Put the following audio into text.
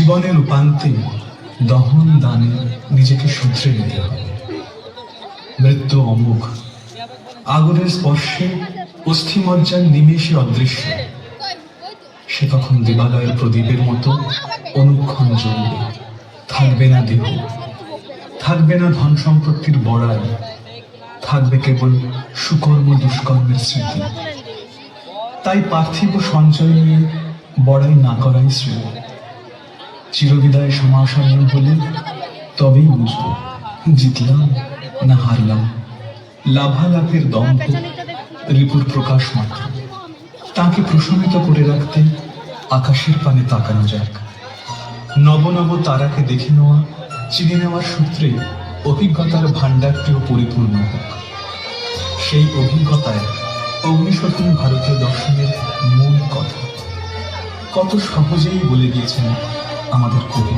জীবনের উপান্তে দহন দানে নিজেকে শুধরে নিতে হবে। মৃত্যু অমুখ, আগুনের স্পর্শে অস্থিমজ্জার নিমেষে অদৃশ্য। সে তখন দেবালয়ের প্রদীপের মতো অনুক্ষণ জ্বলবে। থাকবে না দেহ, থাকবে না ধন সম্পত্তির বড়াই, থাকবে কেবল সুকর্ম দুষ্কর্মের স্মৃতি। তাই পার্থিব সঞ্চয় নিয়ে বড়াই না করাই শ্রেয়। চিরবিদায় সমাসন্ন হলে তবেই বুঝব জিতলাম না হারলাম। লাভালাভের দম্ভ রিপুর প্রকাশ মাত্র। তাকে প্রশমিত করে রাখতে আকাশের পানে তাকানো যাক। নব নব তারাকে দেখে নেওয়া, চিনে নেওয়ার সূত্রে অভিজ্ঞতার ভাণ্ডারটিও পরিপূর্ণ হোক। সেই অভিজ্ঞতায় অগ্নিশোধন ভারতীয় দর্শনের মূল কথা কত সহজেই বলে দিয়েছেন আমাদের কবি।